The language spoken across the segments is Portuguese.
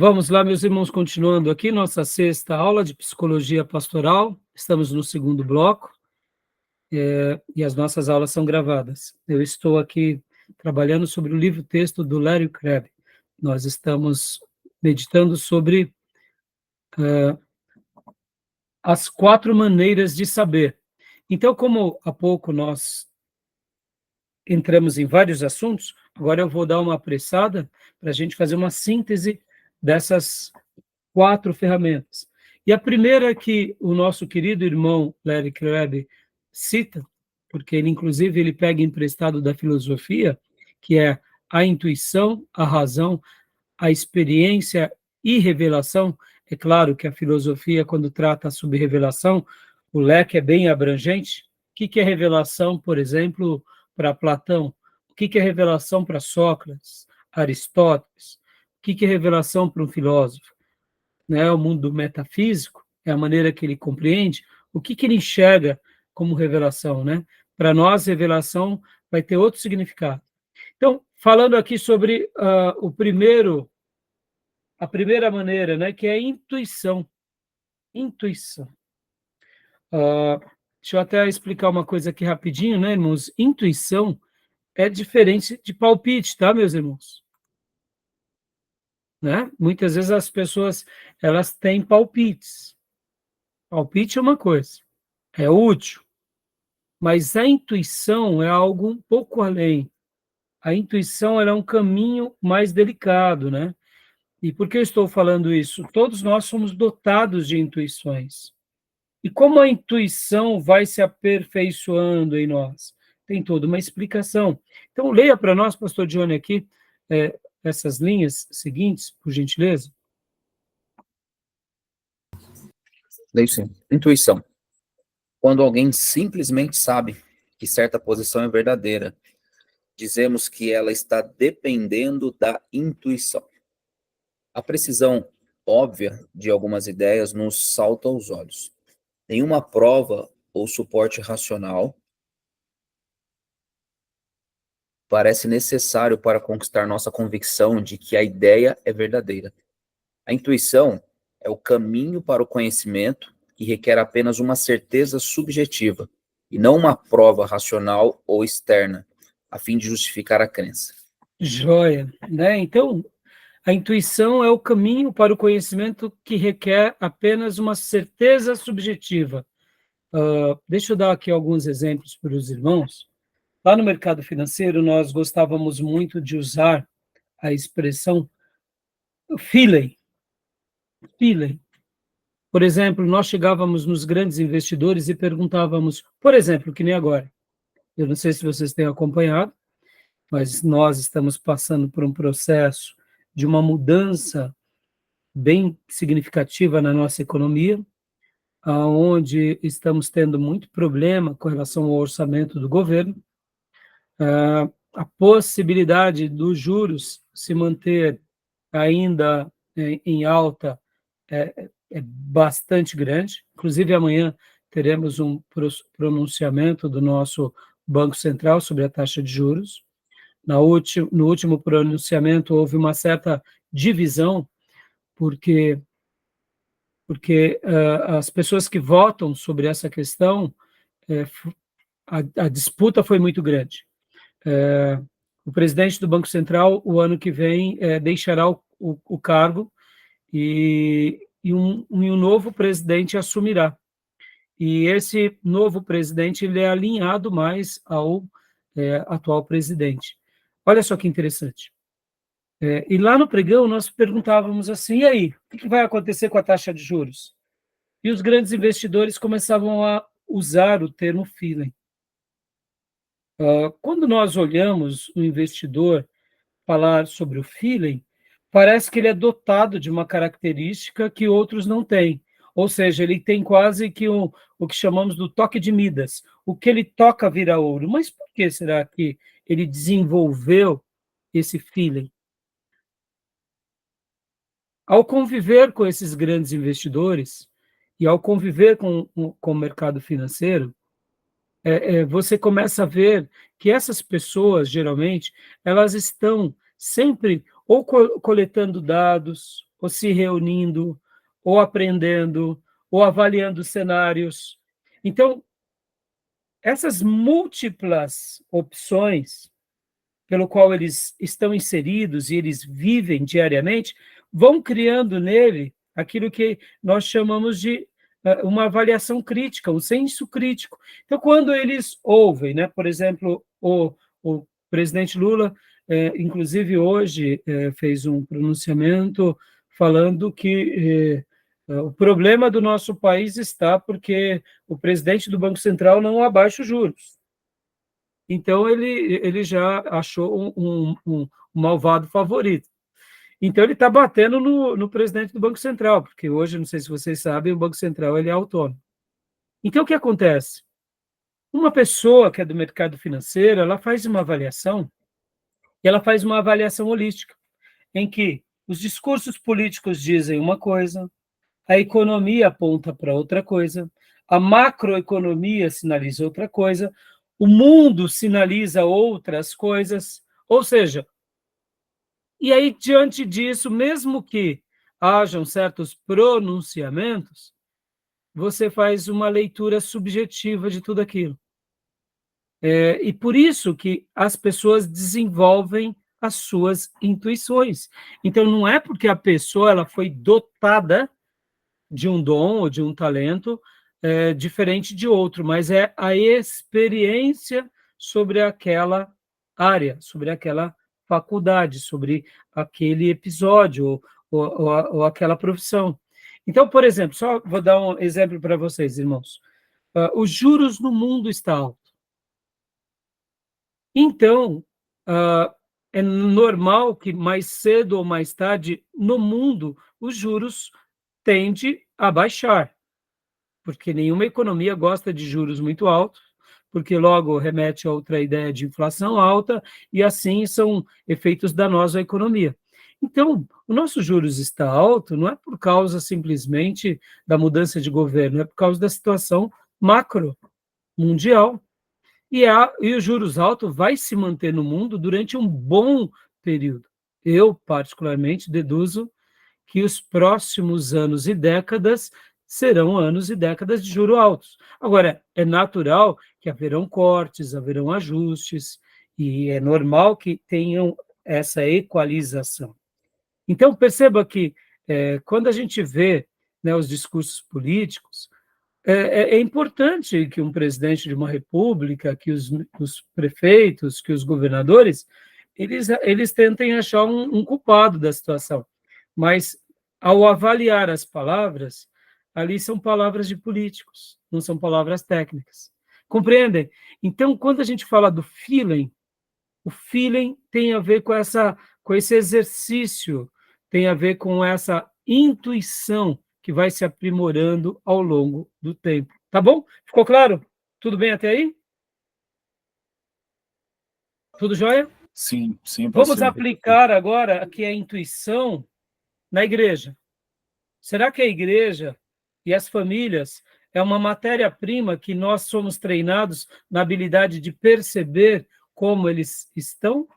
Vamos lá, meus irmãos, continuando aqui nossa sexta aula de psicologia pastoral. Estamos no segundo bloco e as nossas aulas são gravadas. Eu estou aqui trabalhando sobre o livro-texto do Larry Crabb. Nós estamos meditando sobre as 4 maneiras de saber. Então, como há pouco nós entramos em vários assuntos, agora eu vou dar uma apressada para a gente fazer uma síntese dessas 4 ferramentas. E a primeira que o nosso querido irmão Larry Crabb cita, porque ele, inclusive, ele pega emprestado da filosofia, que é a intuição, a razão, a experiência e revelação. É claro que a filosofia, quando trata sobre revelação, o leque é bem abrangente. O que é revelação, por exemplo, para Platão? O que é revelação para Sócrates, Aristóteles? O que é revelação para um filósofo? O mundo metafísico, é a maneira que ele compreende, o que ele enxerga como revelação, né? Para nós, revelação vai ter outro significado. Então, falando aqui sobre a primeira maneira, né, que é a intuição. Intuição. Deixa eu até explicar uma coisa aqui rapidinho, né, irmãos? Intuição é diferente de palpite, tá, meus irmãos? Né? Muitas vezes as pessoas elas têm palpites. Palpite é uma coisa, é útil, mas a intuição é algo um pouco além. A intuição ela é um caminho mais delicado, né? E por que eu estou falando isso? Todos nós somos dotados de intuições. E como a intuição vai se aperfeiçoando em nós? Tem toda uma explicação. Então, leia para nós, pastor Johnny, aqui, essas linhas seguintes, por gentileza. Leio sim. Intuição. Quando alguém simplesmente sabe que certa posição é verdadeira, dizemos que ela está dependendo da intuição. A precisão óbvia de algumas ideias nos salta aos olhos. Nenhuma prova ou suporte racional parece necessário para conquistar nossa convicção de que a ideia é verdadeira. A intuição é o caminho para o conhecimento que requer apenas uma certeza subjetiva e não uma prova racional ou externa, a fim de justificar a crença. Joia, né? Então, a intuição é o caminho para o conhecimento que requer apenas uma certeza subjetiva. Deixa eu dar aqui alguns exemplos para os irmãos. Lá no mercado financeiro, nós gostávamos muito de usar a expressão feeling. Feeling. Por exemplo, nós chegávamos nos grandes investidores e perguntávamos, por exemplo, que nem agora, eu não sei se vocês têm acompanhado, mas nós estamos passando por um processo de uma mudança bem significativa na nossa economia, onde estamos tendo muito problema com relação ao orçamento do governo, a possibilidade dos juros se manter ainda em alta é bastante grande. Inclusive, amanhã teremos um pronunciamento do nosso Banco Central sobre a taxa de juros. No último pronunciamento, houve uma certa divisão, porque as pessoas que votam sobre essa questão, a disputa foi muito grande. O presidente do Banco Central, o ano que vem, deixará o cargo e um novo presidente assumirá. E esse novo presidente ele é alinhado mais ao atual presidente. Olha só que interessante. E lá no pregão nós perguntávamos assim, e aí, o que vai acontecer com a taxa de juros? E os grandes investidores começavam a usar o termo feeling. Quando nós olhamos o investidor falar sobre o feeling, parece que ele é dotado de uma característica que outros não têm. Ou seja, ele tem quase que o que chamamos do toque de Midas. O que ele toca vira ouro. Mas por que será que ele desenvolveu esse feeling? Ao conviver com esses grandes investidores e ao conviver com o mercado financeiro, você começa a ver que essas pessoas, geralmente, elas estão sempre ou coletando dados, ou se reunindo, ou aprendendo, ou avaliando cenários. Então, essas múltiplas opções pelo qual eles estão inseridos e eles vivem diariamente, vão criando nele aquilo que nós chamamos de uma avaliação crítica, um senso crítico. Então, quando eles ouvem, né, por exemplo, o presidente Lula, inclusive hoje, fez um pronunciamento falando que o problema do nosso país está porque o presidente do Banco Central não abaixa os juros. Então, ele já achou um malvado favorito. Então, ele está batendo no presidente do Banco Central, porque hoje, não sei se vocês sabem, o Banco Central ele é autônomo. Então, o que acontece? Uma pessoa que é do mercado financeiro, ela faz uma avaliação, e ela faz uma avaliação holística, em que os discursos políticos dizem uma coisa, a economia aponta para outra coisa, a macroeconomia sinaliza outra coisa, o mundo sinaliza outras coisas, ou seja, e aí, diante disso, mesmo que hajam certos pronunciamentos, você faz uma leitura subjetiva de tudo aquilo. E por isso que as pessoas desenvolvem as suas intuições. Então, não é porque a pessoa ela foi dotada de um dom ou de um talento diferente de outro, mas é a experiência sobre aquela área, sobre aquela faculdade, sobre aquele episódio ou aquela profissão. Então, por exemplo, só vou dar um exemplo para vocês, irmãos. Os juros no mundo estão altos. Então, é normal que mais cedo ou mais tarde, no mundo, os juros tendem a baixar, porque nenhuma economia gosta de juros muito altos, porque logo remete a outra ideia de inflação alta, e assim são efeitos danosos à economia. Então, o nosso juros está alto não é por causa simplesmente da mudança de governo, é por causa da situação macro mundial. E os juros altos vai se manter no mundo durante um bom período. Eu, particularmente, deduzo que os próximos anos e décadas serão anos e décadas de juros altos. Agora, é natural que haverão cortes, haverão ajustes, e é normal que tenham essa equalização. Então, perceba que quando a gente vê, né, os discursos políticos, é importante que um presidente de uma república, que os prefeitos, que os governadores, eles tentem achar um culpado da situação. Mas, ao avaliar as palavras, ali são palavras de políticos, não são palavras técnicas. Compreendem? Então, quando a gente fala do feeling, o feeling tem a ver com esse exercício, tem a ver com essa intuição que vai se aprimorando ao longo do tempo. Tá bom? Ficou claro? Tudo bem até aí? Tudo jóia? Sim, sim, Vamos pastor. aplicar agora aqui a intuição na igreja. Será que a igreja e as famílias é uma matéria-prima que nós somos treinados na habilidade de perceber como eles estão?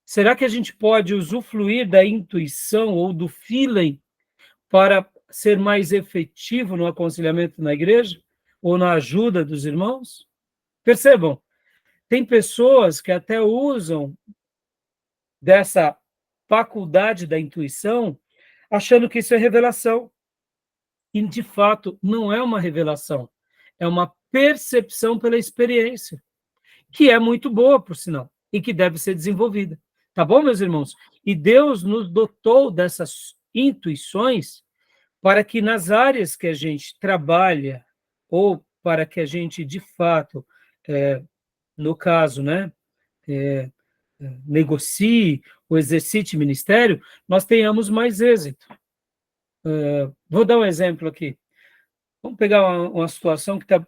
Será que a gente pode usufruir da intuição ou do feeling para ser mais efetivo no aconselhamento na igreja ou na ajuda dos irmãos? Percebam, tem pessoas que até usam dessa faculdade da intuição achando que isso é revelação. E, de fato, não é uma revelação, é uma percepção pela experiência, que é muito boa, por sinal, e que deve ser desenvolvida. Tá bom, meus irmãos? E Deus nos dotou dessas intuições para que nas áreas que a gente trabalha, ou para que a gente, de fato, no caso, né, negocie ou exercite ministério, nós tenhamos mais êxito. Vou dar um exemplo aqui. Vamos pegar uma situação que está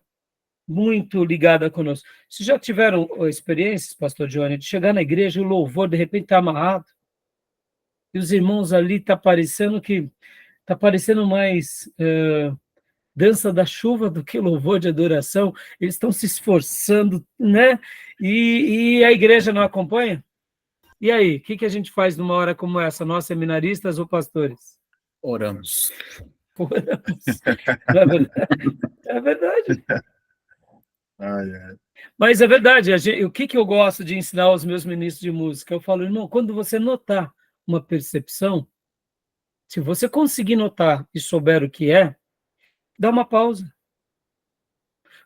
muito ligada conosco. Vocês já tiveram experiências, pastor Johnny, de chegar na igreja e o louvor, de repente, está amarrado? E os irmãos ali está parecendo mais dança da chuva do que louvor de adoração. Eles estão se esforçando, né? E a igreja não acompanha? E aí, o que a gente faz numa hora como essa, nós seminaristas ou pastores? Oramos. Oramos. Não é verdade? É verdade. Ai, ai. Mas é verdade, o que eu gosto de ensinar aos meus ministros de música? Eu falo, irmão, quando você notar uma percepção, se você conseguir notar e souber o que é, dá uma pausa.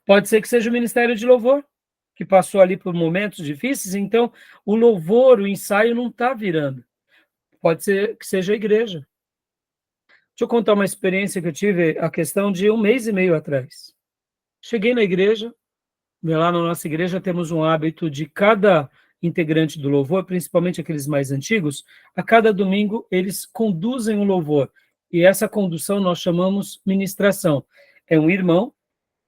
Pode ser que seja o ministério de louvor, que passou ali por momentos difíceis, então o louvor, o ensaio não está virando. Pode ser que seja a igreja. Deixa eu contar uma experiência que eu tive, a questão de 1 mês e meio atrás. Cheguei na igreja, lá na nossa igreja temos um hábito de cada integrante do louvor, principalmente aqueles mais antigos, a cada domingo eles conduzem o louvor. E essa condução nós chamamos ministração. É um irmão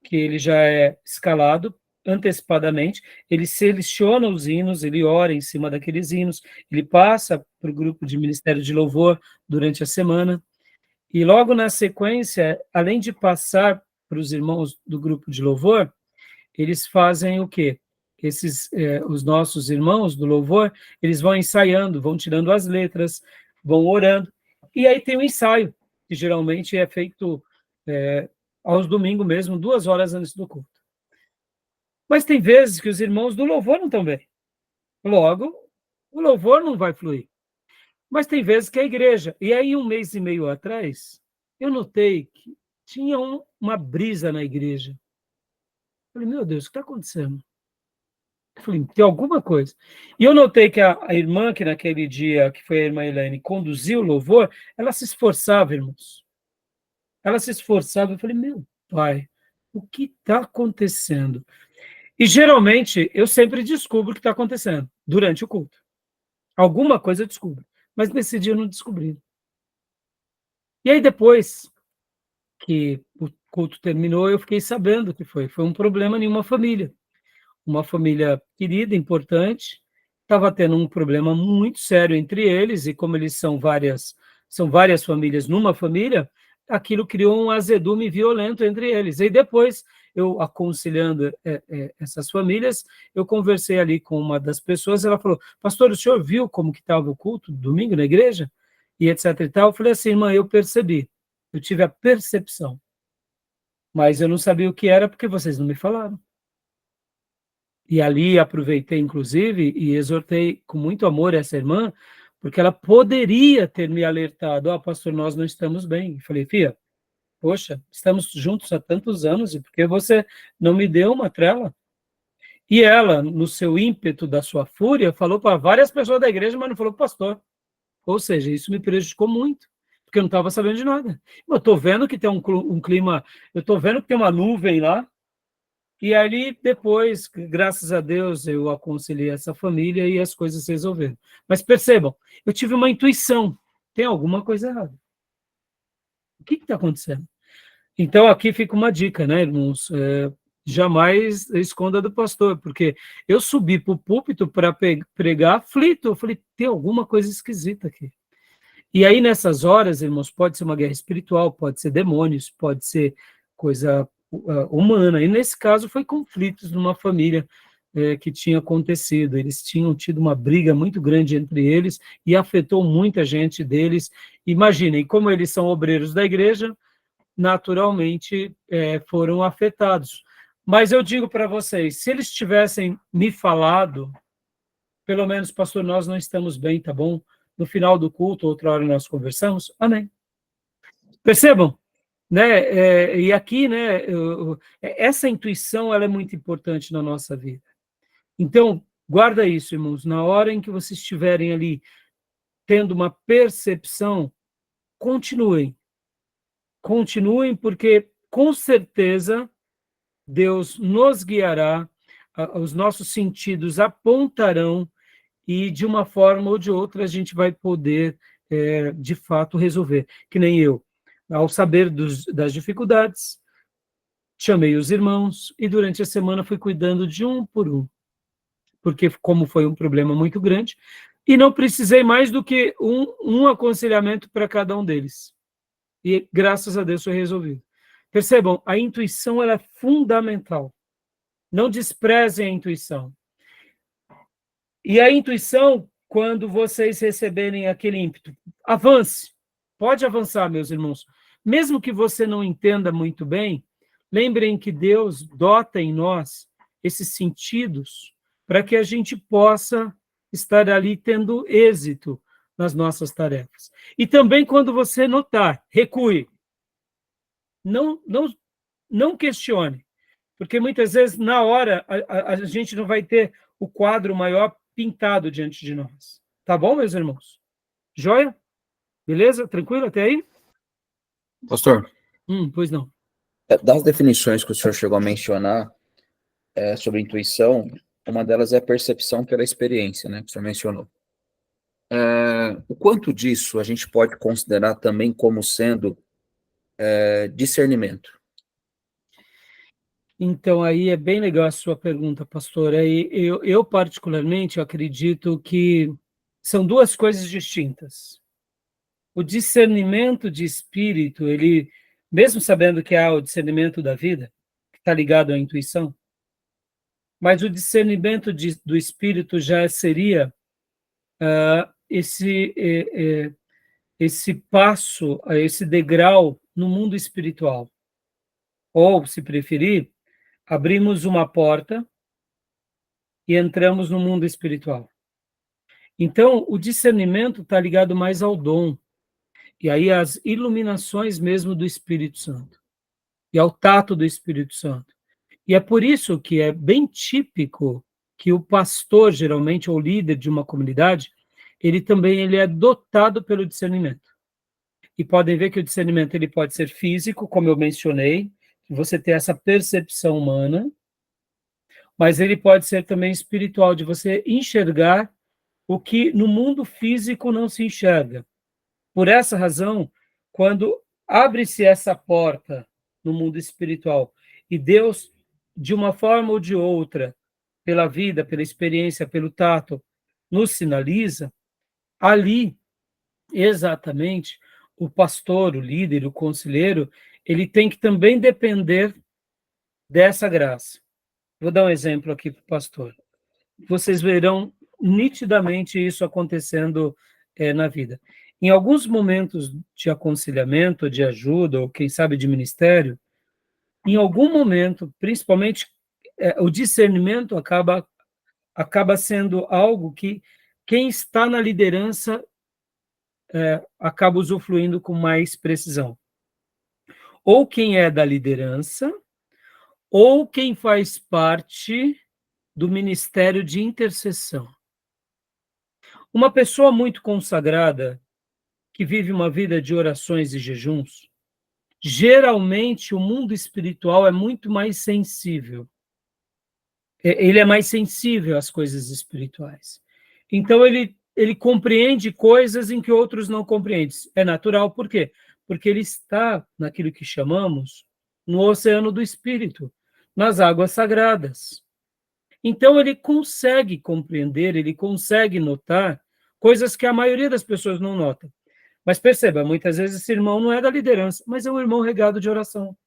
que ele já é escalado antecipadamente, ele seleciona os hinos, ele ora em cima daqueles hinos, ele passa para o grupo de ministério de louvor durante a semana, e logo na sequência, além de passar para os irmãos do grupo de louvor, eles fazem o quê? Os nossos irmãos do louvor, eles vão ensaiando, vão tirando as letras, vão orando, e aí tem o ensaio, que geralmente é feito aos domingos mesmo, 2 horas antes do culto. Mas tem vezes que os irmãos do louvor não estão bem. Logo, o louvor não vai fluir. Mas tem vezes que é a igreja. E aí, 1 mês e meio atrás, eu notei que tinha uma brisa na igreja. Falei, meu Deus, o que está acontecendo? Falei, tem alguma coisa. E eu notei que a irmã, que naquele dia, que foi a irmã Elaine, conduziu o louvor, ela se esforçava, irmãos. Ela se esforçava. Eu falei, meu pai, o que está acontecendo? E geralmente eu sempre descubro o que está acontecendo durante o culto. Alguma coisa eu descubro. Mas nesse dia eu não descobri. E aí depois que o culto terminou, eu fiquei sabendo que foi um problema em uma família. Uma família querida, importante, estava tendo um problema muito sério entre eles, e como eles são várias famílias numa família, aquilo criou um azedume violento entre eles. E depois, eu aconselhando essas famílias, eu conversei ali com uma das pessoas, ela falou, pastor, o senhor viu como que estava o culto domingo na igreja? E etc e tal. Eu falei assim, irmã, eu percebi, eu tive a percepção, mas eu não sabia o que era porque vocês não me falaram. E ali aproveitei, inclusive, e exortei com muito amor essa irmã, porque ela poderia ter me alertado, pastor, nós não estamos bem. Eu falei, filha, poxa, estamos juntos há tantos anos, e por que você não me deu uma trela? E ela, no seu ímpeto da sua fúria, falou para várias pessoas da igreja, mas não falou para o pastor. Ou seja, isso me prejudicou muito, porque eu não estava sabendo de nada. Eu estou vendo que tem um clima, eu estou vendo que tem uma nuvem lá, e ali, depois, graças a Deus, eu aconselhei essa família e as coisas se resolveram. Mas percebam, eu tive uma intuição, tem alguma coisa errada. O que está acontecendo? Então, aqui fica uma dica, né, irmãos? Jamais esconda do pastor, porque eu subi para o púlpito para pregar aflito, eu falei, tem alguma coisa esquisita aqui. E aí, nessas horas, irmãos, pode ser uma guerra espiritual, pode ser demônios, pode ser coisa humana. E nesse caso foi conflitos numa família que tinha acontecido. Eles tinham tido uma briga muito grande entre eles e afetou muita gente deles. Imaginem, como eles são obreiros da igreja, naturalmente foram afetados. Mas eu digo para vocês, se eles tivessem me falado, pelo menos, pastor, nós não estamos bem, tá bom? No final do culto, outra hora nós conversamos, amém. Percebam? Né? E aqui, né, essa intuição ela é muito importante na nossa vida. Então, guarda isso, irmãos, na hora em que vocês estiverem ali tendo uma percepção, continuem, porque com certeza Deus nos guiará, os nossos sentidos apontarão e de uma forma ou de outra a gente vai poder, de fato, resolver. Que nem eu. Ao saber das dificuldades, chamei os irmãos e durante a semana fui cuidando de um por um, porque como foi um problema muito grande, e não precisei mais do que um aconselhamento para cada um deles. E graças a Deus foi resolvido. Percebam, a intuição ela é fundamental. Não desprezem a intuição. E a intuição, quando vocês receberem aquele ímpeto, avance. Pode avançar, meus irmãos. Mesmo que você não entenda muito bem, lembrem que Deus dota em nós esses sentidos para que a gente possa estar ali tendo êxito nas nossas tarefas. E também quando você notar, recue. Não questione, porque muitas vezes, na hora, a gente não vai ter o quadro maior pintado diante de nós. Tá bom, meus irmãos? Joia? Beleza? Tranquilo até aí? Pastor, Pois não. das definições que o senhor chegou a mencionar sobre intuição, uma delas é a percepção pela experiência, né, que o senhor mencionou. O quanto disso a gente pode considerar também como sendo discernimento? Então, aí é bem legal a sua pergunta, pastor. Eu particularmente, acredito que são duas coisas distintas. O discernimento de espírito, ele, mesmo sabendo que há o discernimento da vida, que está ligado à intuição, mas o discernimento do espírito já seria esse passo, esse degrau no mundo espiritual. Ou, se preferir, abrimos uma porta e entramos no mundo espiritual. Então, o discernimento está ligado mais ao dom, e aí às iluminações mesmo do Espírito Santo, e ao tato do Espírito Santo. E é por isso que é bem típico que o pastor, geralmente, ou líder de uma comunidade, ele é dotado pelo discernimento. E podem ver que o discernimento ele pode ser físico, como eu mencionei, você ter essa percepção humana, mas ele pode ser também espiritual, de você enxergar o que no mundo físico não se enxerga. Por essa razão, quando abre-se essa porta no mundo espiritual e Deus, de uma forma ou de outra, pela vida, pela experiência, pelo tato, nos sinaliza, ali, exatamente, o pastor, o líder, o conselheiro, ele tem que também depender dessa graça. Vou dar um exemplo aqui para o pastor. Vocês verão nitidamente isso acontecendo na vida. Em alguns momentos de aconselhamento, de ajuda, ou quem sabe de ministério, em algum momento, principalmente, o discernimento acaba sendo algo que quem está na liderança acaba usufruindo com mais precisão. Ou quem é da liderança, ou quem faz parte do ministério de intercessão. Uma pessoa muito consagrada, que vive uma vida de orações e jejuns, geralmente o mundo espiritual é muito mais sensível. Ele é mais sensível às coisas espirituais. Então, ele compreende coisas em que outros não compreendem. É natural, por quê? Porque ele está naquilo que chamamos no oceano do espírito, nas águas sagradas. Então, ele consegue compreender, ele consegue notar coisas que a maioria das pessoas não nota. Mas perceba, muitas vezes esse irmão não é da liderança, mas é um irmão regado de oração,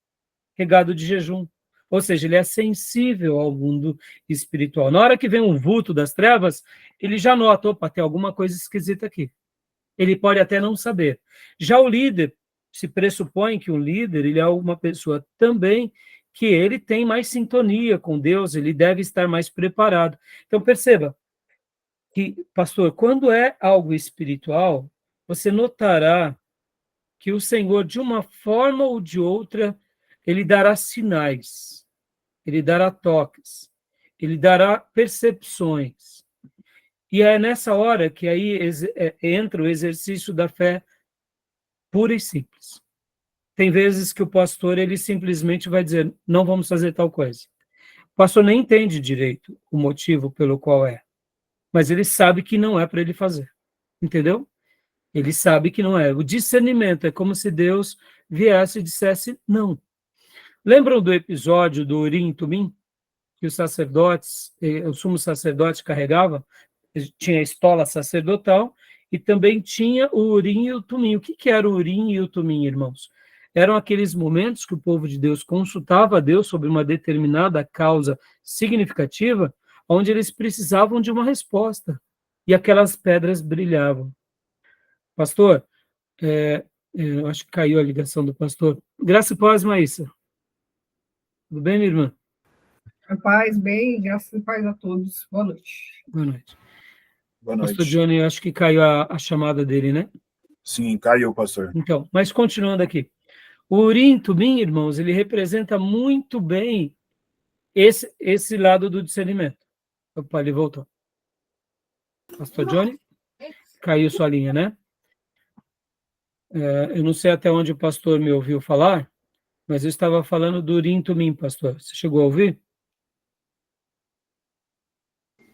regado de jejum. Ou seja, ele é sensível ao mundo espiritual. Na hora que vem um vulto das trevas, ele já nota, opa, tem alguma coisa esquisita aqui. Ele pode até não saber. Já o líder, se pressupõe que o líder ele é uma pessoa também que ele tem mais sintonia com Deus, ele deve estar mais preparado. Então, perceba que, pastor, quando é algo espiritual, você notará que o Senhor, de uma forma ou de outra, ele dará sinais, ele dará toques, ele dará percepções. E é nessa hora que aí entra o exercício da fé pura e simples. Tem vezes que o pastor, ele simplesmente vai dizer, não vamos fazer tal coisa. O pastor nem entende direito o motivo pelo qual é, mas ele sabe que não é para ele fazer. Entendeu? Ele sabe que não é. O discernimento é como se Deus viesse e dissesse não. Lembram do episódio do Urim e Tumim? Que os sacerdotes, o sumo sacerdote carregava? Tinha a estola sacerdotal e também tinha o Urim e o Tumim. O que era o Urim e o Tumim, irmãos? Eram aqueles momentos que o povo de Deus consultava a Deus sobre uma determinada causa significativa, onde eles precisavam de uma resposta. e aquelas pedras brilhavam. Pastor, eu acho que caiu a ligação do pastor. Graça e paz, Maísa. Tudo bem, minha irmã? A paz, bem, graças e paz a todos. Boa noite. Boa noite. Boa Pastor noite. Johnny, eu acho que caiu a chamada dele, né? Sim, caiu, pastor. Então, mas continuando aqui. O Urim Tumim, irmãos, ele representa muito bem esse lado do discernimento. Opa, ele voltou. Pastor Johnny? Caiu sua linha, né? Eu não sei até onde o pastor me ouviu falar, mas eu estava falando do Urim Tumim, pastor. Você chegou a ouvir?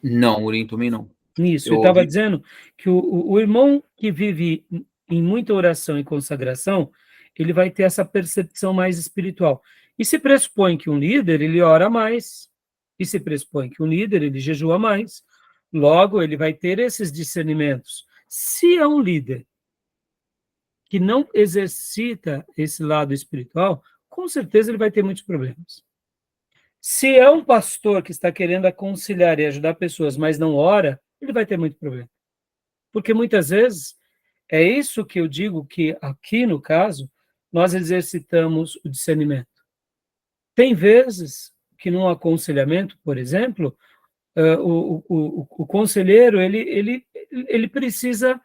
Não, Urim Tumim não. Isso, Eu eu estava ouvi. dizendo que o irmão que vive em muita oração e consagração, ele vai ter essa percepção mais espiritual. E se pressupõe que um líder, ele ora mais, e se pressupõe que um líder, ele jejua mais, logo ele vai ter esses discernimentos. Se é um líder que não exercita esse lado espiritual, com certeza ele vai ter muitos problemas. Se é um pastor que está querendo aconselhar e ajudar pessoas, mas não ora, ele vai ter muito problema. Porque muitas vezes, é isso que eu digo que aqui, no caso, nós exercitamos o discernimento. Tem vezes que num aconselhamento, por exemplo, o conselheiro, ele precisa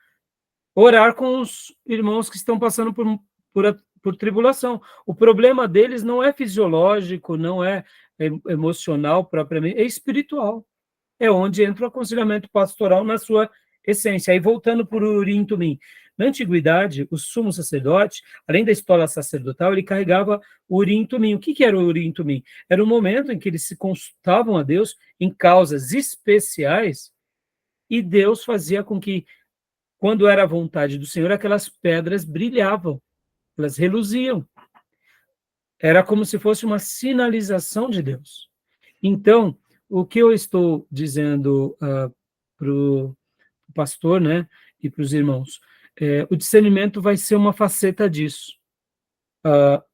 orar com os irmãos que estão passando por tribulação. O problema deles não é fisiológico, não é emocional propriamente, é espiritual. É onde entra o aconselhamento pastoral na sua essência. Aí, voltando para o Urim Tumim. Na antiguidade, o sumo sacerdote, além da estola sacerdotal, ele carregava o Urim Tumim. O que era o Urim Tumim? Era o momento em que eles se consultavam a Deus em causas especiais e Deus fazia com que, quando era a vontade do Senhor, aquelas pedras brilhavam, elas reluziam. Era como se fosse uma sinalização de Deus. Então, o que eu estou dizendo para o pastor, né, e para os irmãos, o discernimento vai ser uma faceta disso.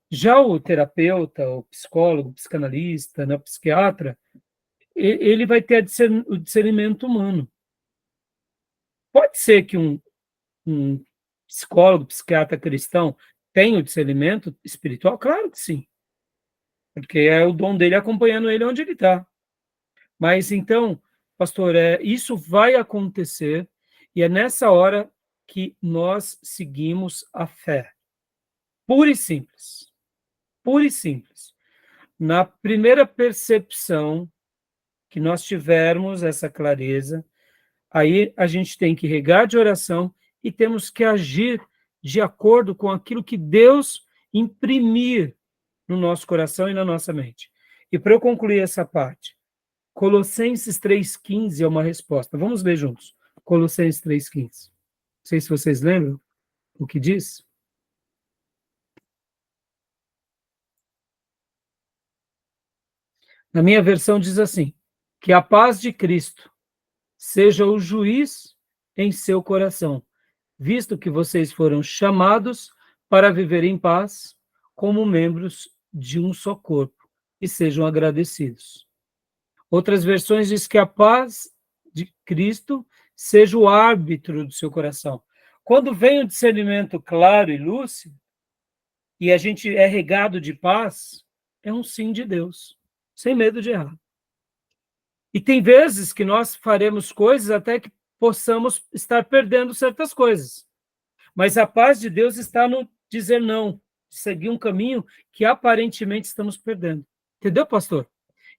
Já o terapeuta, o psicólogo, o psicanalista, né, o psiquiatra, ele vai ter o discernimento humano. Pode ser que um psicólogo, psiquiatra cristão tenha o discernimento espiritual? Claro que sim, porque é o dom dele acompanhando ele onde ele está. Mas então, pastor, isso vai acontecer e é nessa hora que nós seguimos a fé. Pura e simples. Pura e simples. Na primeira percepção que nós tivermos essa clareza, aí a gente tem que regar de oração e temos que agir de acordo com aquilo que Deus imprimir no nosso coração e na nossa mente. E para eu concluir essa parte, Colossenses 3,15 é uma resposta. Vamos ler juntos. Colossenses 3,15. Não sei se vocês lembram o que diz. Na minha versão diz assim: que a paz de Cristo seja o juiz em seu coração, visto que vocês foram chamados para viver em paz como membros de um só corpo, e sejam agradecidos. Outras versões diz que a paz de Cristo seja o árbitro do seu coração. Quando vem o discernimento claro e lúcido, e a gente é regado de paz, é um sim de Deus, sem medo de errar. E tem vezes que nós faremos coisas até que possamos estar perdendo certas coisas. Mas a paz de Deus está no dizer não, seguir um caminho que aparentemente estamos perdendo. Entendeu, pastor?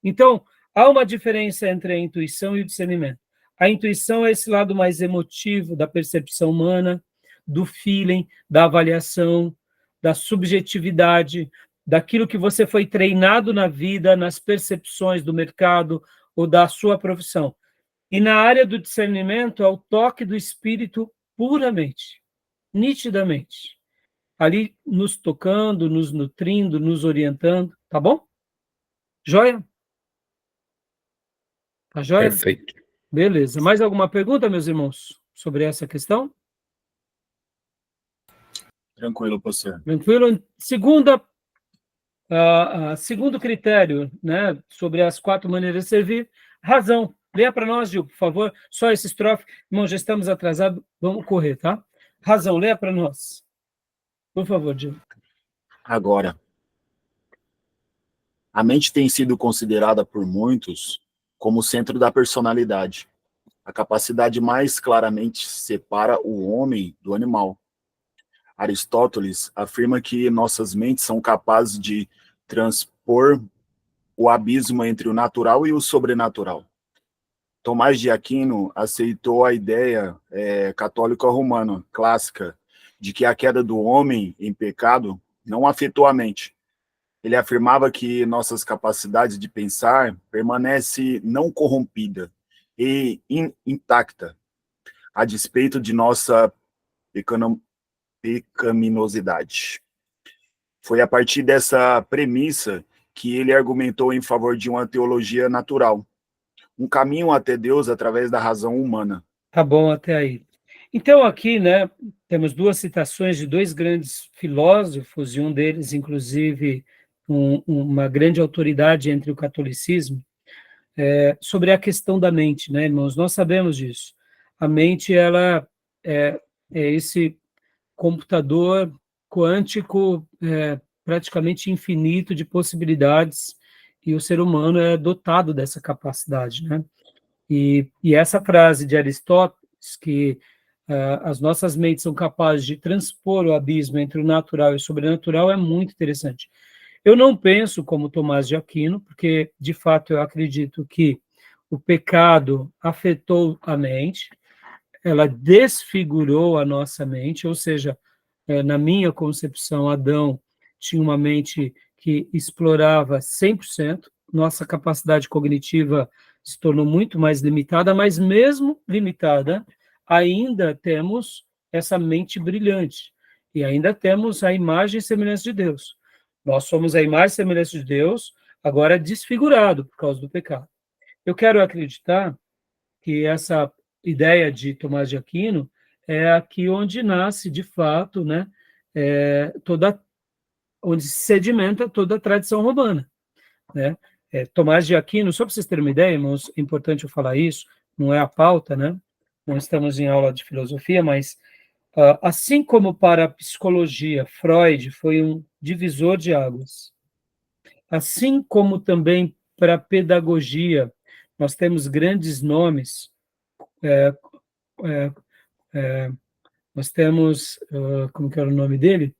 Então, há uma diferença entre a intuição e o discernimento. A intuição é esse lado mais emotivo, da percepção humana, do feeling, da avaliação, da subjetividade, daquilo que você foi treinado na vida, nas percepções do mercado ou da sua profissão. E na área do discernimento é o toque do espírito puramente, nitidamente. Ali nos tocando, nos nutrindo, nos orientando, tá bom? Joia? Tá joia? Perfeito. Beleza. Mais alguma pergunta, meus irmãos, sobre essa questão? Tranquilo, pastor. Tranquilo? Segundo critério, né, sobre as 4 maneiras de servir, razão. Leia para nós, Gil, por favor, só esse estrofe. Irmão, já estamos atrasados, vamos correr, tá? Razão, leia para nós. Por favor, Gil. Agora, a mente tem sido considerada por muitos como o centro da personalidade. A capacidade mais claramente separa o homem do animal. Aristóteles afirma que nossas mentes são capazes de transpor o abismo entre o natural e o sobrenatural. Tomás de Aquino aceitou a ideia católica romana, clássica, de que a queda do homem em pecado não afetou a mente. Ele afirmava que nossas capacidades de pensar permanecem não corrompida e intacta, a despeito de nossa pecaminosidade. Foi a partir dessa premissa que ele argumentou em favor de uma teologia natural, um caminho até Deus através da razão humana. Tá bom até aí. Então, aqui, né, temos duas citações de dois grandes filósofos, e um deles, inclusive, uma grande autoridade entre o catolicismo, sobre a questão da mente, né, irmãos? Nós sabemos disso. A mente, ela é esse computador quântico praticamente infinito de possibilidades, e o ser humano é dotado dessa capacidade, né? E essa frase de Aristóteles, que as nossas mentes são capazes de transpor o abismo entre o natural e o sobrenatural, é muito interessante. Eu não penso como Tomás de Aquino, porque, de fato, eu acredito que o pecado afetou a mente, ela desfigurou a nossa mente, ou seja, na minha concepção, Adão tinha uma mente que explorava 100%, nossa capacidade cognitiva se tornou muito mais limitada, mas mesmo limitada, ainda temos essa mente brilhante, e ainda temos a imagem e semelhança de Deus. Nós somos a imagem e semelhança de Deus, agora desfigurado por causa do pecado. Eu quero acreditar que essa ideia de Tomás de Aquino é aqui onde nasce, de fato, né, onde se sedimenta toda a tradição romana, né? Tomás de Aquino, só para vocês terem uma ideia, irmãos, é importante eu falar isso, não é a pauta, né? Não estamos em aula de filosofia, mas assim como para a psicologia, Freud foi um divisor de águas, assim como também para a pedagogia, nós temos grandes nomes, nós temos, como que era o nome dele?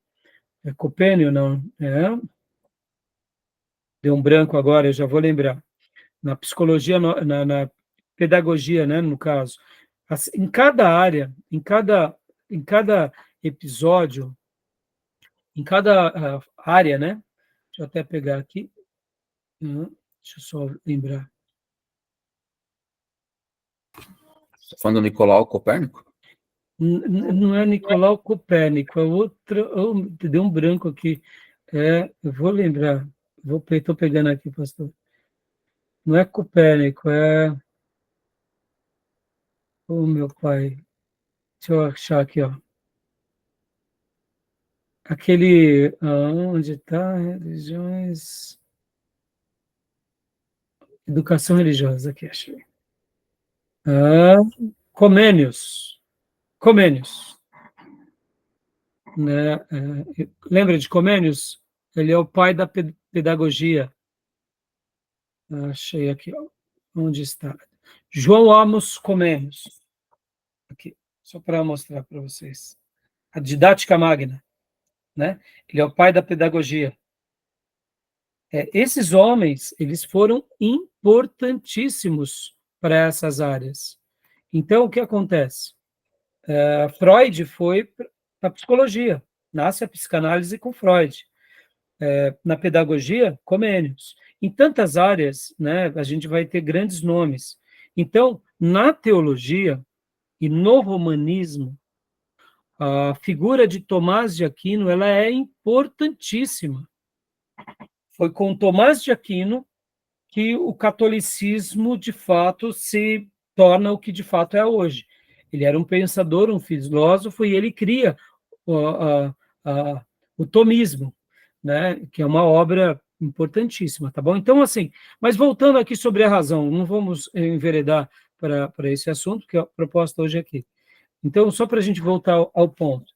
Copênio, não? Deu um branco agora, eu já vou lembrar. Na psicologia, na pedagogia, né, no caso. Em cada área, em cada episódio, em cada área, né? Deixa eu até pegar aqui. Deixa eu só lembrar. Tá falando do Nicolau Copérnico? Não é Nicolau Copérnico, é outro. Deu um branco aqui. Eu vou lembrar. Estou pegando aqui, pastor. Não é Copérnico, é. Oh, meu pai. Deixa eu achar aqui, ó. Aquele. Onde está? Religiões. Educação religiosa, aqui, achei. Comênios. Comênios. Né? Lembra de Comênios? Ele é o pai da pedagogia. Achei aqui, ó. Onde está? João Amos Comênios. Aqui, só para mostrar para vocês. A didática magna, né? Ele é o pai da pedagogia. Esses homens, eles foram importantíssimos para essas áreas. Então, o que acontece? Freud foi para a psicologia, nasce a psicanálise com Freud. Na pedagogia, Comênios. Em tantas áreas, né, a gente vai ter grandes nomes. Então, na teologia e no romanismo, a figura de Tomás de Aquino ela é importantíssima. Foi com Tomás de Aquino que o catolicismo, de fato, se torna o que de fato é hoje. Ele era um pensador, um filósofo, e ele cria o tomismo, né, que é uma obra importantíssima, tá bom? Então, assim, mas voltando aqui sobre a razão, não vamos enveredar para esse assunto, que é a proposta hoje aqui. Então, só para a gente voltar ao ponto,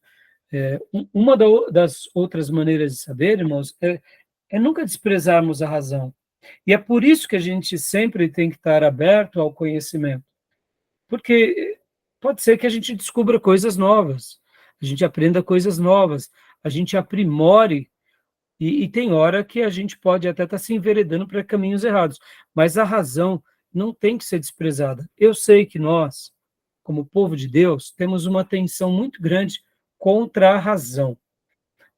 uma das outras maneiras de saber, irmãos, é nunca desprezarmos a razão. E é por isso que a gente sempre tem que estar aberto ao conhecimento. Porque pode ser que a gente descubra coisas novas, a gente aprenda coisas novas, a gente aprimore, e tem hora que a gente pode até estar se enveredando para caminhos errados, mas a razão não tem que ser desprezada. Eu sei que nós, como povo de Deus, temos uma tensão muito grande contra a razão,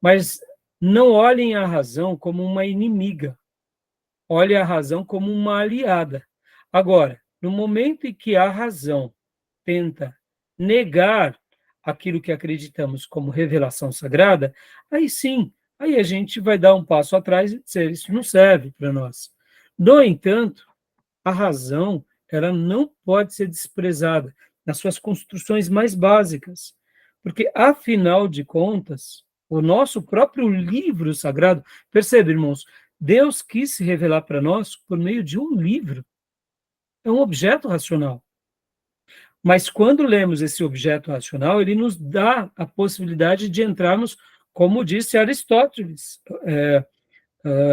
mas não olhem a razão como uma inimiga, olhem a razão como uma aliada. Agora, no momento em que a razão tenta negar aquilo que acreditamos como revelação sagrada, aí sim, aí a gente vai dar um passo atrás e dizer, isso não serve para nós. No entanto, a razão, ela não pode ser desprezada nas suas construções mais básicas, porque, afinal de contas, o nosso próprio livro sagrado, percebe, irmãos, Deus quis se revelar para nós por meio de um livro, é um objeto racional. Mas quando lemos esse objeto racional, ele nos dá a possibilidade de entrarmos, como disse Aristóteles,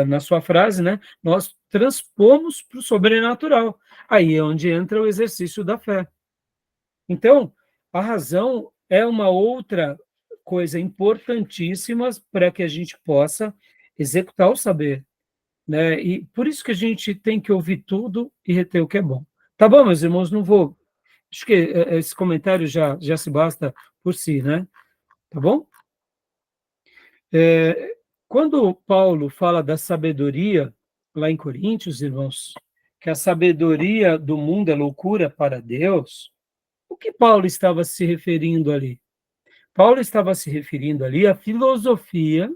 na sua frase, né? Nós transpomos para o sobrenatural. Aí é onde entra o exercício da fé. Então, a razão é uma outra coisa importantíssima para que a gente possa executar o saber, né? E por isso que a gente tem que ouvir tudo e reter o que é bom. Tá bom, meus irmãos? Não vou. Acho que esse comentário já se basta por si, né? Tá bom? Quando Paulo fala da sabedoria, lá em Coríntios, irmãos, que a sabedoria do mundo é loucura para Deus, o que Paulo estava se referindo ali? Paulo estava se referindo ali à filosofia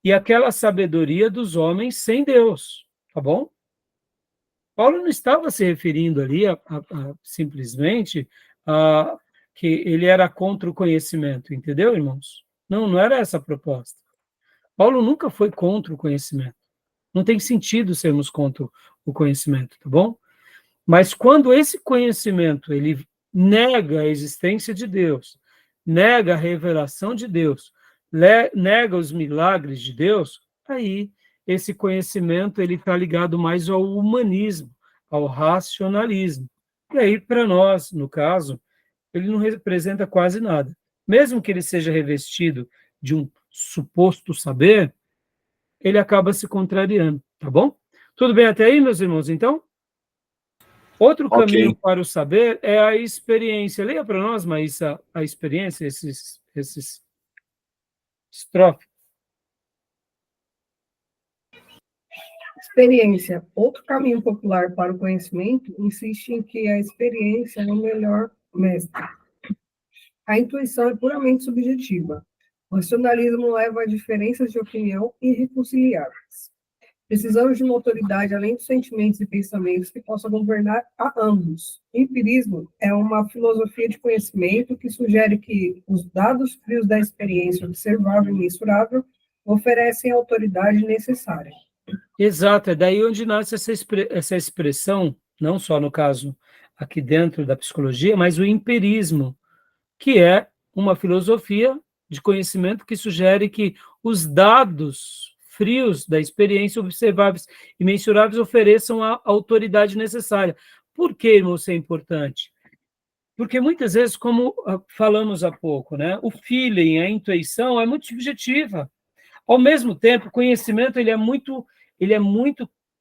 e àquela sabedoria dos homens sem Deus, tá bom? Paulo não estava se referindo ali simplesmente a que ele era contra o conhecimento, entendeu, irmãos? Não era essa a proposta. Paulo nunca foi contra o conhecimento. Não tem sentido sermos contra o conhecimento, tá bom? Mas quando esse conhecimento ele nega a existência de Deus, nega a revelação de Deus, nega os milagres de Deus, aí esse conhecimento ele está ligado mais ao humanismo, ao racionalismo. E aí, para nós, no caso, ele não representa quase nada. Mesmo que ele seja revestido de um suposto saber, ele acaba se contrariando, tá bom? Tudo bem até aí, meus irmãos, então? Outro caminho para o saber é a experiência. Leia para nós, Maísa, a experiência, esses estrofes. Experiência. Outro caminho popular para o conhecimento insiste em que a experiência é o melhor mestre. A intuição é puramente subjetiva. O racionalismo leva a diferenças de opinião irreconciliáveis. Precisamos de uma autoridade além dos sentimentos e pensamentos que possa governar a ambos. O empirismo é uma filosofia de conhecimento que sugere que os dados frios da experiência observável e mensurável oferecem a autoridade necessária. Exato, é daí onde nasce essa expressão, não só no caso aqui dentro da psicologia, mas o empirismo, que é uma filosofia de conhecimento que sugere que os dados frios da experiência observáveis e mensuráveis ofereçam a autoridade necessária. Por que, irmão, isso é importante? Porque muitas vezes, como falamos há pouco, né, o feeling, a intuição é muito subjetiva. Ao mesmo tempo, o conhecimento ele é muito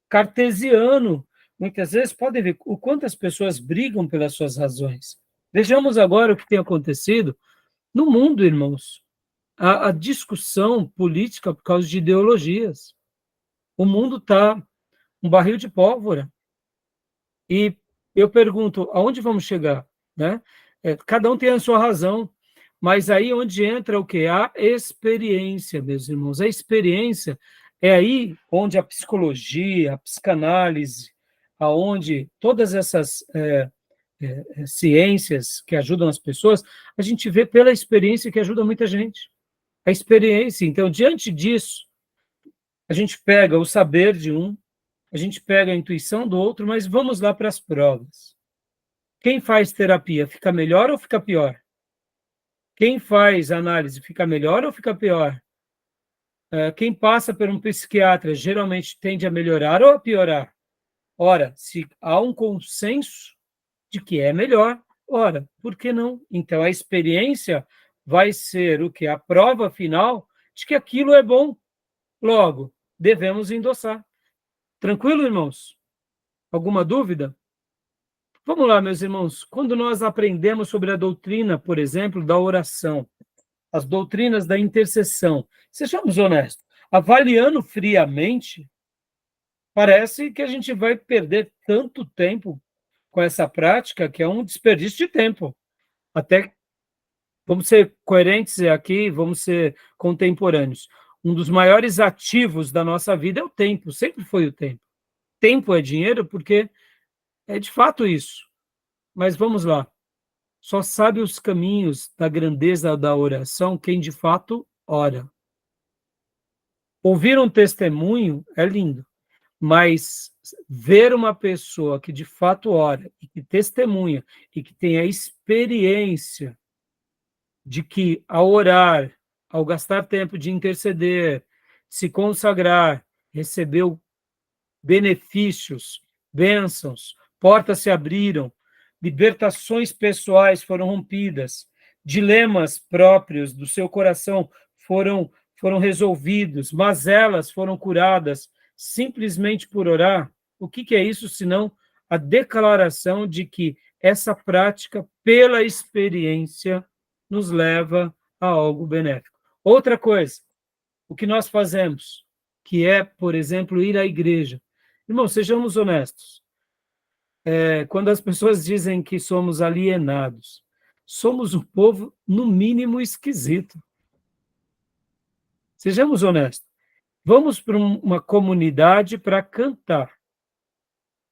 cartesiano. Muitas vezes, podem ver o quanto as pessoas brigam pelas suas razões. Vejamos agora o que tem acontecido no mundo, irmãos. A discussão política por causa de ideologias. O mundo está um barril de pólvora. E eu pergunto, aonde vamos chegar? Né? Cada um tem a sua razão, mas aí onde entra o quê? A experiência, meus irmãos. A experiência é aí onde a psicologia, a psicanálise, aonde todas essas ciências que ajudam as pessoas, a gente vê pela experiência que ajuda muita gente. A experiência, então, diante disso, a gente pega o saber de um, a gente pega a intuição do outro, mas vamos lá para as provas. Quem faz terapia fica melhor ou fica pior? Quem faz análise fica melhor ou fica pior? Quem passa por um psiquiatra geralmente tende a melhorar ou a piorar? Ora, se há um consenso de que é melhor, ora, por que não? Então, a experiência vai ser o que? A prova final de que aquilo é bom. Logo, devemos endossar. Tranquilo, irmãos? Alguma dúvida? Vamos lá, meus irmãos. Quando nós aprendemos sobre a doutrina, por exemplo, da oração, as doutrinas da intercessão, sejamos honestos, avaliando friamente, parece que a gente vai perder tanto tempo com essa prática que é um desperdício de tempo. Até vamos ser coerentes aqui, vamos ser contemporâneos. Um dos maiores ativos da nossa vida é o tempo, sempre foi o tempo. Tempo é dinheiro porque é de fato isso. Mas vamos lá. Só sabe os caminhos da grandeza da oração quem de fato ora. Ouvir um testemunho é lindo, mas ver uma pessoa que de fato ora e que testemunha e que tem a experiência de que ao orar, ao gastar tempo de interceder, se consagrar, recebeu benefícios, bênçãos, portas se abriram, libertações pessoais foram rompidas, dilemas próprios do seu coração foram resolvidos, mazelas foram curadas, simplesmente por orar. O que é isso, senão a declaração de que essa prática, pela experiência, nos leva a algo benéfico. Outra coisa, o que nós fazemos, que é, por exemplo, ir à igreja. Irmão, sejamos honestos. Quando as pessoas dizem que somos alienados, somos um povo, no mínimo, esquisito. Sejamos honestos. Vamos para uma comunidade para cantar.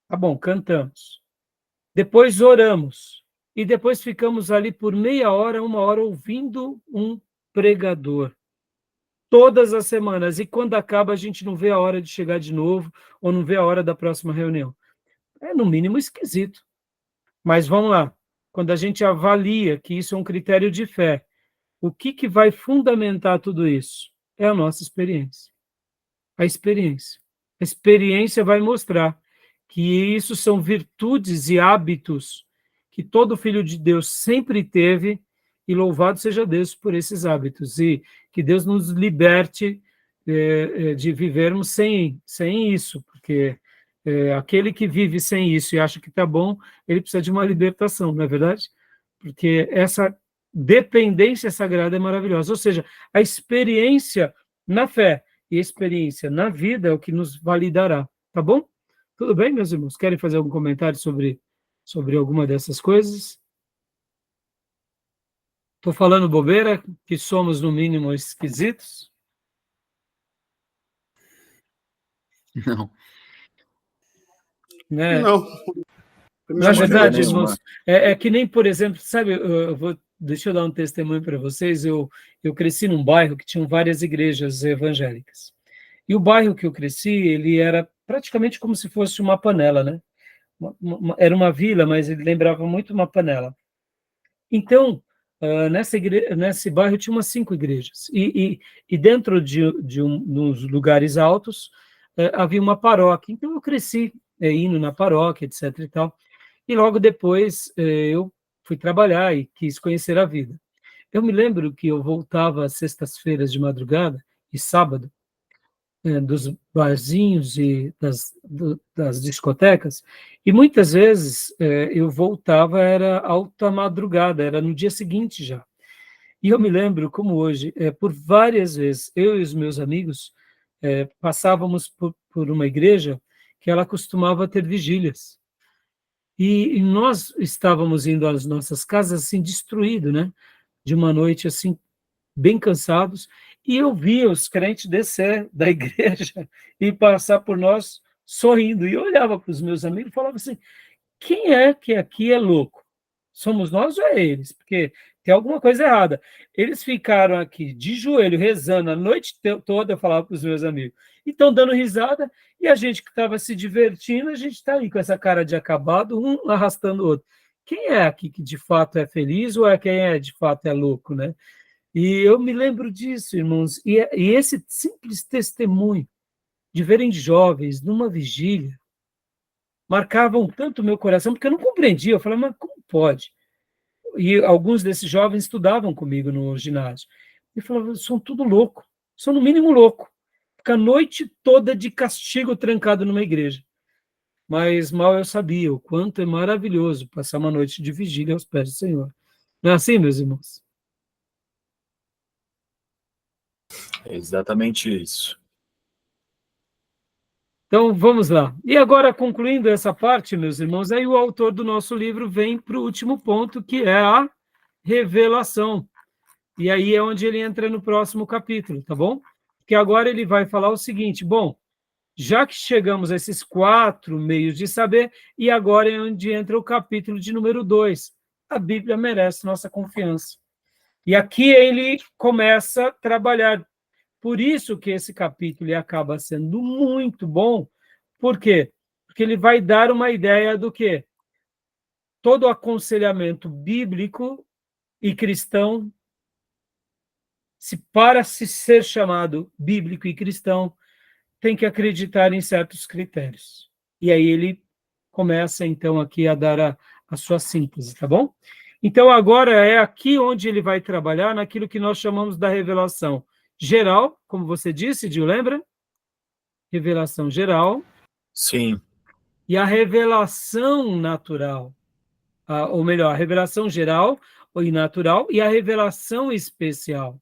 Tá bom, cantamos. Depois oramos. E depois ficamos ali por meia hora, uma hora, ouvindo um pregador. Todas as semanas. E quando acaba, a gente não vê a hora de chegar de novo, ou não vê a hora da próxima reunião. É, no mínimo, esquisito. Mas vamos lá. Quando a gente avalia que isso é um critério de fé, o que vai fundamentar tudo isso? É a nossa experiência. A experiência. A experiência vai mostrar que isso são virtudes e hábitos que todo filho de Deus sempre teve, e louvado seja Deus por esses hábitos, e que Deus nos liberte de vivermos sem isso, porque aquele que vive sem isso e acha que está bom, ele precisa de uma libertação, não é verdade? Porque essa dependência sagrada é maravilhosa, ou seja, a experiência na fé e a experiência na vida é o que nos validará, tá bom? Tudo bem, meus irmãos? Querem fazer algum comentário sobre alguma dessas coisas? Estou falando bobeira, que somos, no mínimo, esquisitos? Não. Né? Não. Na verdade, nenhuma. irmãos, é que nem, por exemplo, sabe, deixa eu dar um testemunho para vocês, eu cresci num bairro que tinha várias igrejas evangélicas. E o bairro que eu cresci, ele era praticamente como se fosse uma panela, né? Era uma vila, mas ele lembrava muito uma panela. Então, nesse bairro tinha umas 5 igrejas. E dentro nos lugares altos, havia uma paróquia. Então, eu cresci indo na paróquia, etc. e tal. E logo depois, eu fui trabalhar e quis conhecer a vida. Eu me lembro que eu voltava às sextas-feiras de madrugada e sábado, dos barzinhos e das discotecas, e muitas vezes eu voltava, era alta madrugada, era no dia seguinte já. E eu me lembro, como hoje, por várias vezes, eu e os meus amigos passávamos por uma igreja que ela costumava ter vigílias. E nós estávamos indo às nossas casas assim, destruídos, né? De uma noite assim, bem cansados, e eu via os crentes descer da igreja e passar por nós sorrindo, e eu olhava para os meus amigos e falava assim, quem é que aqui é louco? Somos nós ou é eles? Porque tem alguma coisa errada. Eles ficaram aqui de joelho, rezando a noite toda, eu falava para os meus amigos, e estão dando risada, e a gente que estava se divertindo, a gente está aí com essa cara de acabado, um arrastando o outro. Quem é aqui que de fato é feliz ou quem é de fato é louco, né? E eu me lembro disso, irmãos, e esse simples testemunho de verem jovens numa vigília marcavam tanto o meu coração, porque eu não compreendia, eu falava, mas como pode? E alguns desses jovens estudavam comigo no ginásio. E falavam, são tudo louco, são no mínimo louco. Fica a noite toda de castigo trancado numa igreja. Mas mal eu sabia o quanto é maravilhoso passar uma noite de vigília aos pés do Senhor. Não é assim, meus irmãos? É exatamente isso. Então, vamos lá. E agora, concluindo essa parte, meus irmãos, aí o autor do nosso livro vem para o último ponto, que é a revelação. E aí é onde ele entra no próximo capítulo, tá bom? Porque agora ele vai falar o seguinte, bom, já que chegamos a esses 4 meios de saber, e agora é onde entra o capítulo de número 2. A Bíblia merece nossa confiança. E aqui ele começa a trabalhar. Por isso que esse capítulo acaba sendo muito bom. Por quê? Porque ele vai dar uma ideia do quê? Todo aconselhamento bíblico e cristão, para se ser chamado bíblico e cristão, tem que acreditar em certos critérios. E aí ele começa, então, aqui a dar a sua síntese, tá bom? Então, agora é aqui onde ele vai trabalhar naquilo que nós chamamos da revelação geral, como você disse, Gil, lembra? Revelação geral. Sim. E a revelação natural, ou melhor, a revelação geral e natural e a revelação especial.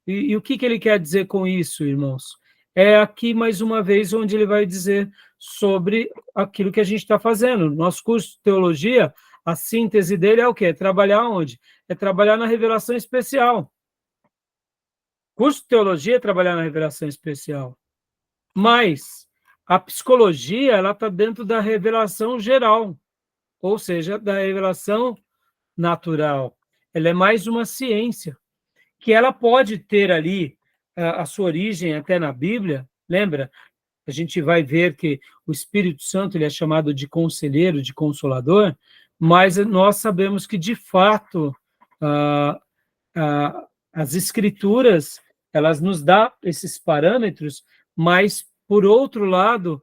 E o que ele quer dizer com isso, irmãos? É aqui, mais uma vez, onde ele vai dizer sobre aquilo que a gente está fazendo. Nosso curso de teologia, a síntese dele é o quê? É trabalhar onde? É trabalhar na revelação especial. Curso de teologia é trabalhar na revelação especial. Mas a psicologia, ela está dentro da revelação geral, ou seja, da revelação natural. Ela é mais uma ciência, que ela pode ter ali a sua origem até na Bíblia, lembra? A gente vai ver que o Espírito Santo ele é chamado de conselheiro, de consolador, mas nós sabemos que, de fato, as Escrituras, elas nos dão esses parâmetros, mas, por outro lado,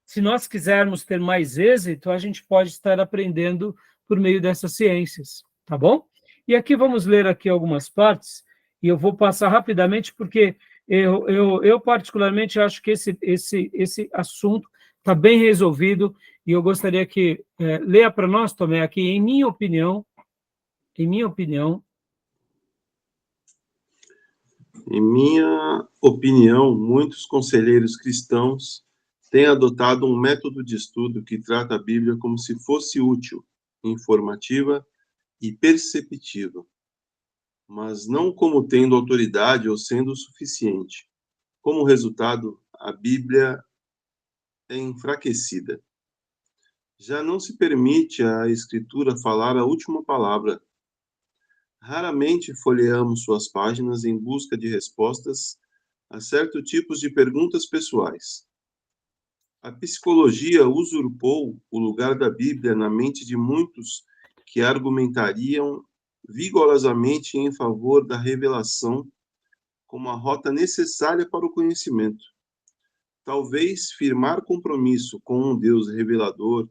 se nós quisermos ter mais êxito, a gente pode estar aprendendo por meio dessas ciências, tá bom? E aqui vamos ler aqui algumas partes, e eu vou passar rapidamente, porque eu particularmente acho que esse assunto está bem resolvido, e eu gostaria que leia para nós, Tomé, aqui, em minha opinião, Em minha opinião, muitos conselheiros cristãos têm adotado um método de estudo que trata a Bíblia como se fosse útil, informativa e perceptiva, mas não como tendo autoridade ou sendo suficiente. Como resultado, a Bíblia é enfraquecida. Já não se permite à Escritura falar a última palavra. Raramente folheamos suas páginas em busca de respostas a certos tipos de perguntas pessoais. A psicologia usurpou o lugar da Bíblia na mente de muitos que argumentariam vigorosamente em favor da revelação como a rota necessária para o conhecimento. Talvez firmar compromisso com um Deus revelador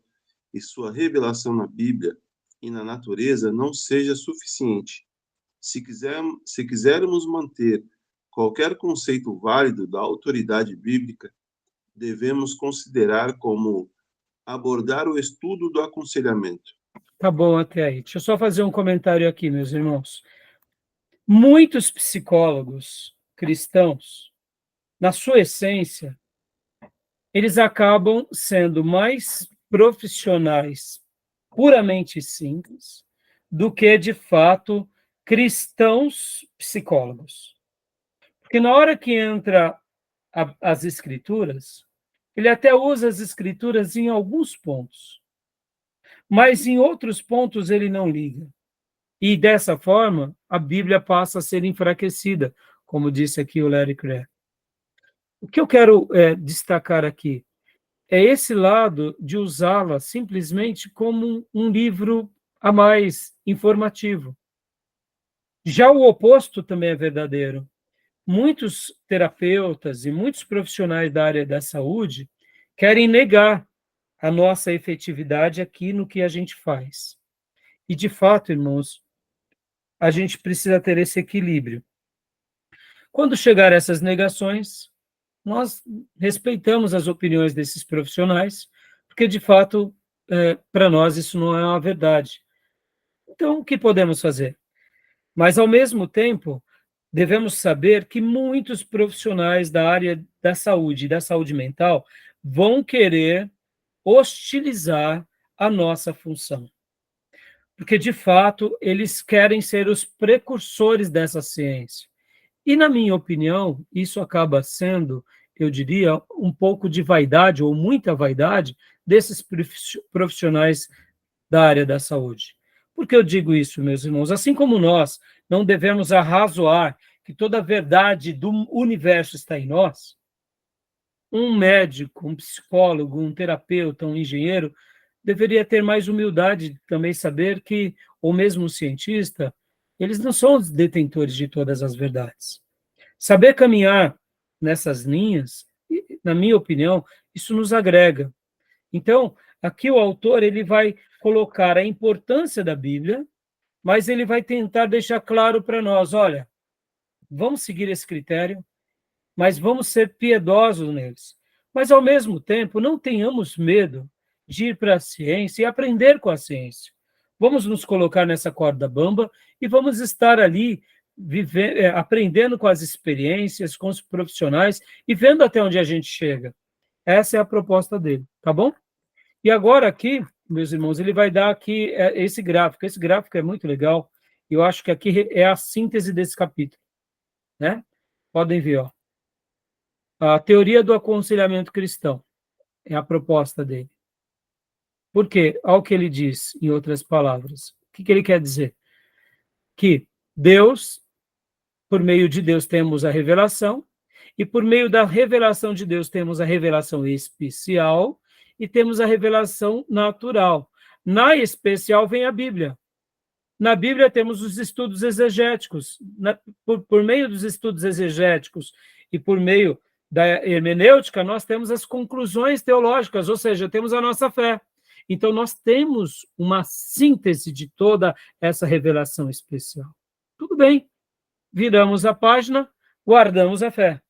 e sua revelação na Bíblia e na natureza não seja suficiente. Se quisermos manter qualquer conceito válido da autoridade bíblica, devemos considerar como abordar o estudo do aconselhamento. Tá bom até aí. Deixa eu só fazer um comentário aqui, meus irmãos. Muitos psicólogos cristãos, na sua essência, eles acabam sendo mais profissionais, puramente simples, do que, de fato, cristãos psicólogos. Porque na hora que entra as escrituras, ele até usa as escrituras em alguns pontos, mas em outros pontos ele não liga. E dessa forma, a Bíblia passa a ser enfraquecida, como disse aqui o Larry Craig. O que eu quero destacar aqui é esse lado de usá-la simplesmente como um livro a mais informativo. Já o oposto também é verdadeiro. Muitos terapeutas e muitos profissionais da área da saúde querem negar a nossa efetividade aqui no que a gente faz. E, de fato, irmãos, a gente precisa ter esse equilíbrio. Quando chegar essas negações, nós respeitamos as opiniões desses profissionais, porque, de fato, para nós isso não é uma verdade. Então, o que podemos fazer? Mas, ao mesmo tempo, devemos saber que muitos profissionais da área da saúde e da saúde mental vão querer hostilizar a nossa função. Porque, de fato, eles querem ser os precursores dessa ciência. E, na minha opinião, isso acaba sendo, eu diria, um pouco de vaidade, ou muita vaidade, desses profissionais da área da saúde. Por que eu digo isso, meus irmãos? Assim como nós não devemos arrazoar que toda a verdade do universo está em nós, um médico, um psicólogo, um terapeuta, um engenheiro, deveria ter mais humildade de também saber que, ou mesmo um cientista, eles não são os detentores de todas as verdades. Saber caminhar nessas linhas, na minha opinião, isso nos agrega. Então, aqui o autor ele vai colocar a importância da Bíblia, mas ele vai tentar deixar claro para nós, olha, vamos seguir esse critério, mas vamos ser piedosos neles. Mas, ao mesmo tempo, não tenhamos medo de ir para a ciência e aprender com a ciência. Vamos nos colocar nessa corda bamba e vamos estar ali aprendendo com as experiências, com os profissionais e vendo até onde a gente chega. Essa é a proposta dele, tá bom? E agora aqui, meus irmãos, ele vai dar aqui esse gráfico. Esse gráfico é muito legal. Eu acho que aqui é a síntese desse capítulo, né? Podem ver, ó. A teoria do aconselhamento cristão é a proposta dele. Por quê? Olha o que ele diz, em outras palavras. O que ele quer dizer? Que Deus, por meio de Deus, temos a revelação, e por meio da revelação de Deus, temos a revelação especial e temos a revelação natural. Na especial vem a Bíblia. Na Bíblia temos os estudos exegéticos. Por meio dos estudos exegéticos e por meio da hermenêutica, nós temos as conclusões teológicas, ou seja, temos a nossa fé. Então, nós temos uma síntese de toda essa revelação especial. Tudo bem, viramos a página, guardamos a fé.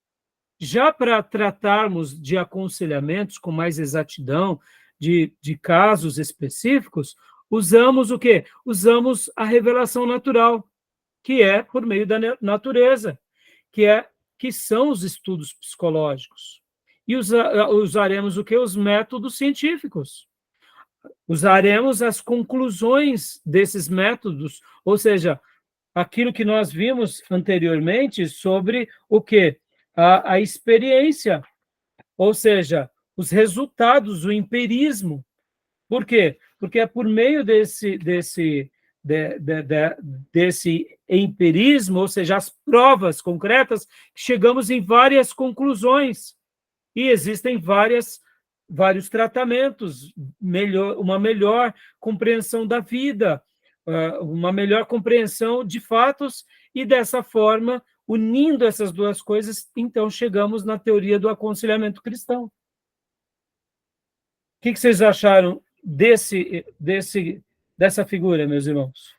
Já para tratarmos de aconselhamentos com mais exatidão, de casos específicos, usamos o quê? Usamos a revelação natural, que é por meio da natureza, que são os estudos psicológicos. E usaremos o quê? Os métodos científicos. Usaremos as conclusões desses métodos, ou seja, aquilo que nós vimos anteriormente sobre o quê? A experiência, ou seja, os resultados, o empirismo. Por quê? Porque é por meio desse empirismo, ou seja, as provas concretas, que chegamos em várias conclusões. E existem vários tratamentos, uma melhor compreensão da vida, uma melhor compreensão de fatos, e dessa forma, unindo essas duas coisas, então chegamos na teoria do aconselhamento cristão. O que vocês acharam dessa figura, meus irmãos?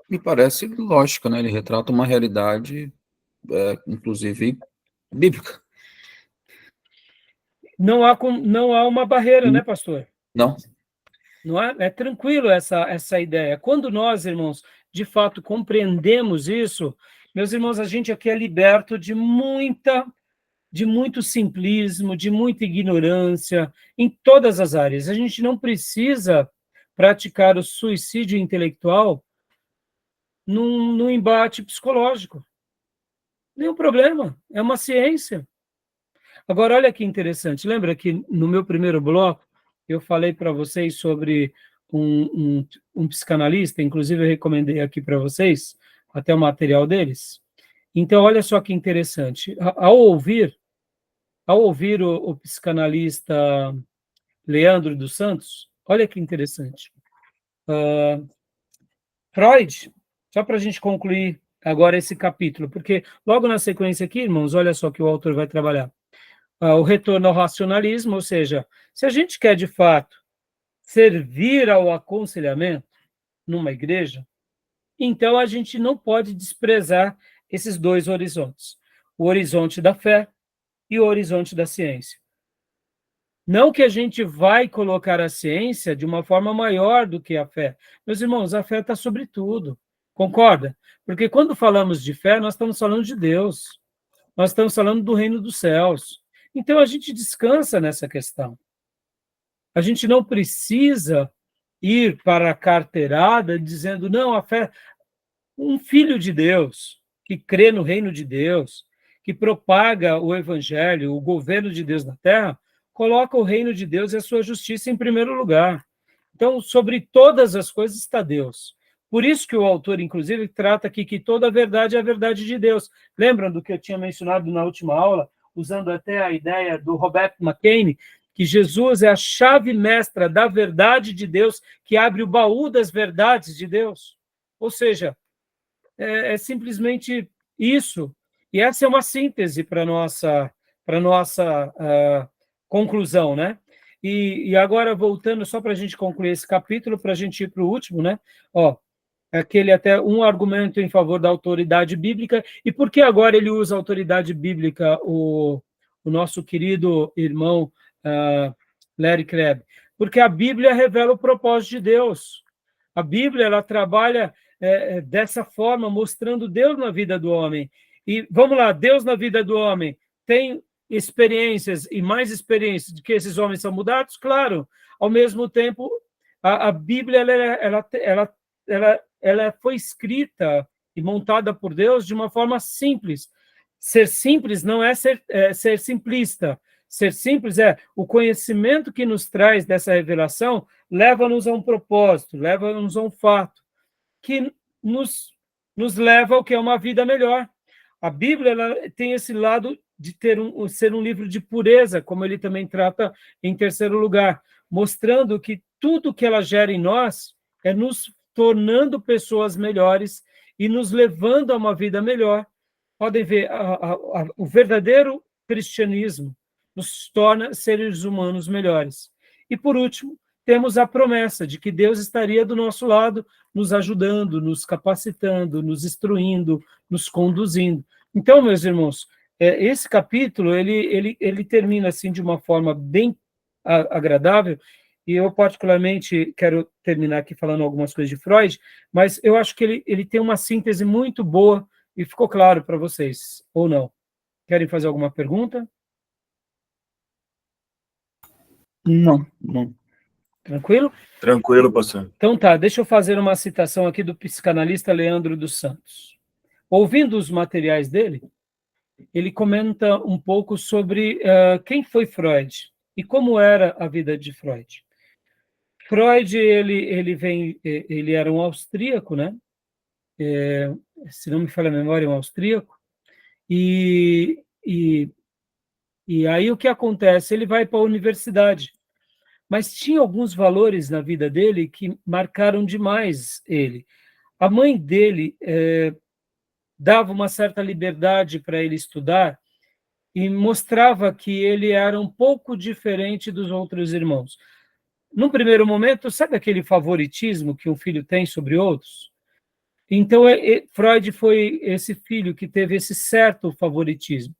Me parece lógico, né? Ele retrata uma realidade, inclusive, bíblica. Não há uma barreira, né, pastor? Não. Não é? É tranquilo essa ideia. Quando nós, irmãos, de fato compreendemos isso, meus irmãos, a gente aqui é liberto de muito simplismo, de muita ignorância em todas as áreas. A gente não precisa praticar o suicídio intelectual num embate psicológico. Nenhum problema, é uma ciência. Agora, olha que interessante, lembra que no meu primeiro bloco eu falei para vocês sobre um psicanalista, inclusive eu recomendei aqui para vocês, até o material deles. Então, olha só que interessante. Ao ouvir o psicanalista Leandro dos Santos, olha que interessante. Freud, só para a gente concluir agora esse capítulo, porque logo na sequência aqui, irmãos, olha só que o autor vai trabalhar. O retorno ao racionalismo, ou seja, se a gente quer de fato servir ao aconselhamento numa igreja, então a gente não pode desprezar esses dois horizontes, o horizonte da fé e o horizonte da ciência. Não que a gente vai colocar a ciência de uma forma maior do que a fé. Meus irmãos, a fé está sobre tudo. Concorda? Porque quando falamos de fé, nós estamos falando de Deus. Nós estamos falando do reino dos céus. Então, a gente descansa nessa questão. A gente não precisa ir para a carteirada dizendo, não, a fé... Um filho de Deus, que crê no reino de Deus, que propaga o evangelho, o governo de Deus na terra, coloca o reino de Deus e a sua justiça em primeiro lugar. Então, sobre todas as coisas está Deus. Por isso que o autor, inclusive, trata aqui que toda a verdade é a verdade de Deus. Lembram do que eu tinha mencionado na última aula, usando até a ideia do Robert McKinney, que Jesus é a chave mestra da verdade de Deus, que abre o baú das verdades de Deus? Ou seja, é simplesmente isso. E essa é uma síntese para a nossa conclusão, né? E agora, voltando, só para a gente concluir esse capítulo, para a gente ir para o último, né? Aquele até um argumento em favor da autoridade bíblica. E por que agora ele usa a autoridade bíblica, o nosso querido irmão Larry Crabb? Porque a Bíblia revela o propósito de Deus. A Bíblia, ela trabalha dessa forma, mostrando Deus na vida do homem. E, vamos lá, Deus na vida do homem tem experiências e mais experiências de que esses homens são mudados? Claro. Ao mesmo tempo, a Bíblia ela foi escrita e montada por Deus de uma forma simples. Ser simples não é ser simplista. Ser simples é o conhecimento que nos traz dessa revelação leva-nos a um propósito, leva-nos a um fato que nos leva ao que é uma vida melhor. A Bíblia ela tem esse lado de ser um livro de pureza, como ele também trata em terceiro lugar, mostrando que tudo que ela gera em nós é nos tornando pessoas melhores e nos levando a uma vida melhor. Podem ver, o verdadeiro cristianismo nos torna seres humanos melhores. E, por último, temos a promessa de que Deus estaria do nosso lado, nos ajudando, nos capacitando, nos instruindo, nos conduzindo. Então, meus irmãos, esse capítulo, ele termina assim de uma forma bem agradável, e eu particularmente quero terminar aqui falando algumas coisas de Freud, mas eu acho que ele tem uma síntese muito boa, e ficou claro para vocês, ou não? Querem fazer alguma pergunta? Não. Tranquilo? Tranquilo, pastor. Então tá, deixa eu fazer uma citação aqui do psicanalista Leandro dos Santos. Ouvindo os materiais dele, ele comenta um pouco sobre quem foi Freud e como era a vida de Freud. Freud, ele era um austríaco, né? Se não me falha a memória, um austríaco. E aí o que acontece? Ele vai para a universidade, mas tinha alguns valores na vida dele que marcaram demais ele. A mãe dele dava uma certa liberdade para ele estudar e mostrava que ele era um pouco diferente dos outros irmãos. Num primeiro momento, sabe aquele favoritismo que um filho tem sobre outros? Então, Freud foi esse filho que teve esse certo favoritismo.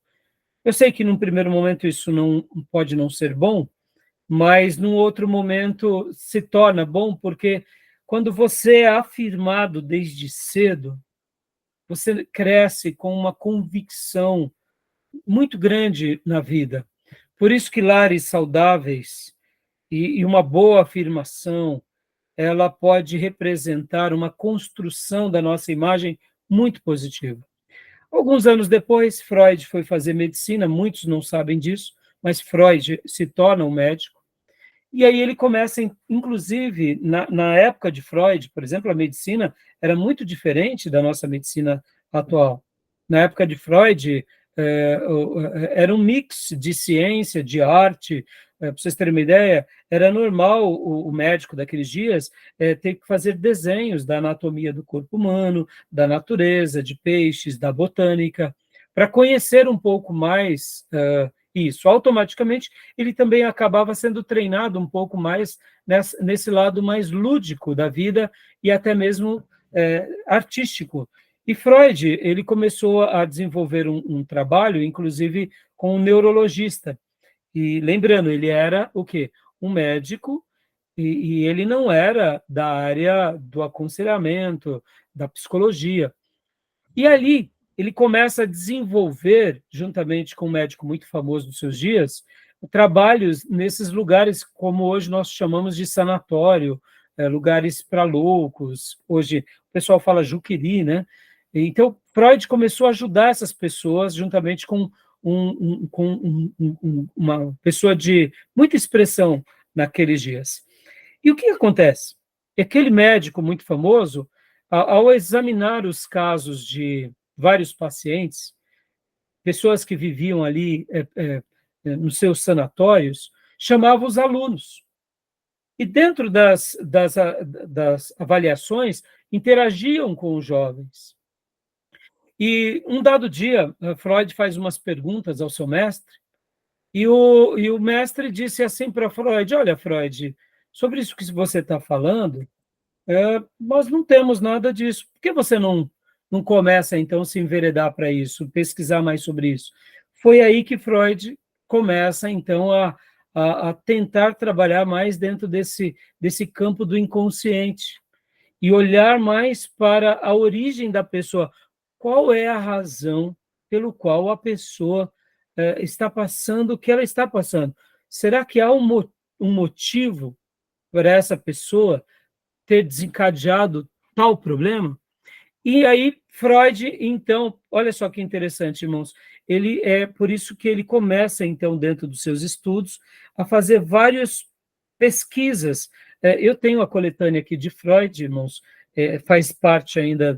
Eu sei que num primeiro momento isso não pode não ser bom, mas num outro momento se torna bom, porque quando você é afirmado desde cedo, você cresce com uma convicção muito grande na vida. Por isso que lares saudáveis e uma boa afirmação, ela pode representar uma construção da nossa imagem muito positiva. Alguns anos depois, Freud foi fazer medicina, muitos não sabem disso, mas Freud se torna um médico, E aí ele começa, inclusive, na época de Freud, por exemplo, a medicina era muito diferente da nossa medicina atual. Na época de Freud, era um mix de ciência, de arte. Para vocês terem uma ideia, era normal o médico daqueles dias ter que fazer desenhos da anatomia do corpo humano, da natureza, de peixes, da botânica, para conhecer um pouco mais isso. Automaticamente, ele também acabava sendo treinado um pouco mais nesse lado mais lúdico da vida e até mesmo artístico. E Freud, ele começou a desenvolver um trabalho, inclusive com um neurologista. E lembrando, ele era o quê? Um médico, e ele não era da área do aconselhamento, da psicologia. E ali ele começa a desenvolver, juntamente com um médico muito famoso dos seus dias, trabalhos nesses lugares como hoje nós chamamos de sanatório, lugares para loucos. Hoje o pessoal fala juqueri, né? Então, Freud começou a ajudar essas pessoas, juntamente com uma pessoa de muita expressão naqueles dias. E o que acontece? Aquele médico muito famoso, ao examinar os casos de vários pacientes, pessoas que viviam ali nos seus sanatórios, chamava os alunos. E dentro das avaliações, interagiam com os jovens. E um dado dia, Freud faz umas perguntas ao seu mestre, e o mestre disse assim para Freud: olha, Freud, sobre isso que você está falando, nós não temos nada disso. Por que você não começa, então, a se enveredar para isso, pesquisar mais sobre isso? Foi aí que Freud começa, então, a tentar trabalhar mais dentro desse campo do inconsciente e olhar mais para a origem da pessoa. Qual é a razão pelo qual a pessoa está passando o que ela está passando? Será que há um motivo para essa pessoa ter desencadeado tal problema? E aí, Freud, então, olha só que interessante, irmãos, por isso que ele começa, então, dentro dos seus estudos, a fazer várias pesquisas. Eu tenho a coletânea aqui de Freud, irmãos, faz parte ainda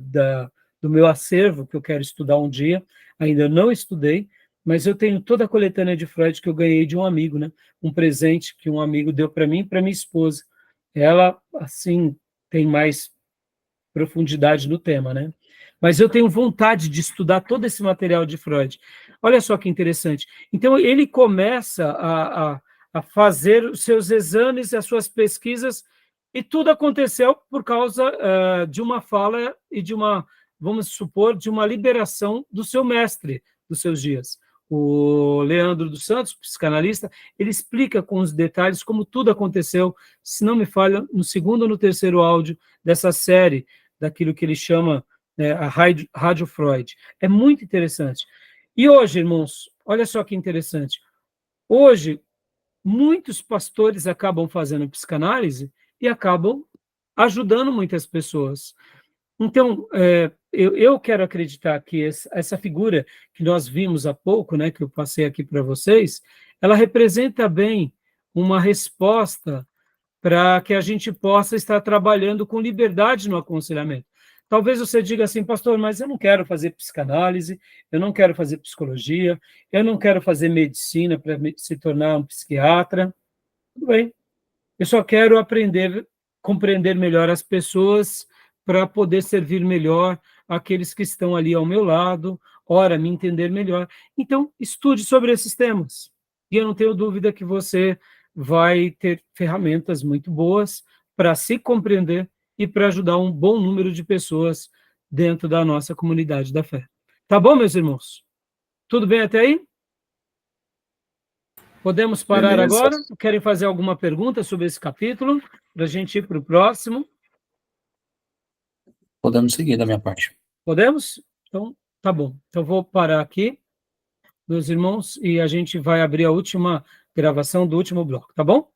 do meu acervo, que eu quero estudar um dia, ainda não estudei, mas eu tenho toda a coletânea de Freud que eu ganhei de um amigo, né? Um presente que um amigo deu para mim e para minha esposa. Ela, assim, tem mais profundidade no tema, né? Mas eu tenho vontade de estudar todo esse material de Freud. Olha só que interessante. Então, ele começa a fazer os seus exames, as suas pesquisas, e tudo aconteceu por causa de uma fala e vamos supor, de uma liberação do seu mestre dos seus dias. O Leandro dos Santos, psicanalista, ele explica com os detalhes como tudo aconteceu, se não me falha, no segundo ou no terceiro áudio dessa série, daquilo que ele chama a Rádio Freud. É muito interessante. E hoje, irmãos, olha só que interessante. Hoje, muitos pastores acabam fazendo psicanálise e acabam ajudando muitas pessoas. Então, eu quero acreditar que essa figura que nós vimos há pouco, né, que eu passei aqui para vocês, ela representa bem uma resposta para que a gente possa estar trabalhando com liberdade no aconselhamento. Talvez você diga assim, pastor, mas eu não quero fazer psicanálise, eu não quero fazer psicologia, eu não quero fazer medicina para se tornar um psiquiatra. Tudo bem. Eu só quero compreender melhor as pessoas para poder servir melhor aqueles que estão ali ao meu lado, ora, me entender melhor. Então, estude sobre esses temas. E eu não tenho dúvida que você vai ter ferramentas muito boas para se compreender e para ajudar um bom número de pessoas dentro da nossa comunidade da fé. Tá bom, meus irmãos? Tudo bem até aí? Podemos parar agora? Querem fazer alguma pergunta sobre esse capítulo? Para a gente ir para o próximo? Podemos seguir da minha parte. Podemos? Então, tá bom. Então, vou parar aqui, meus irmãos, e a gente vai abrir a última gravação do último bloco, tá bom?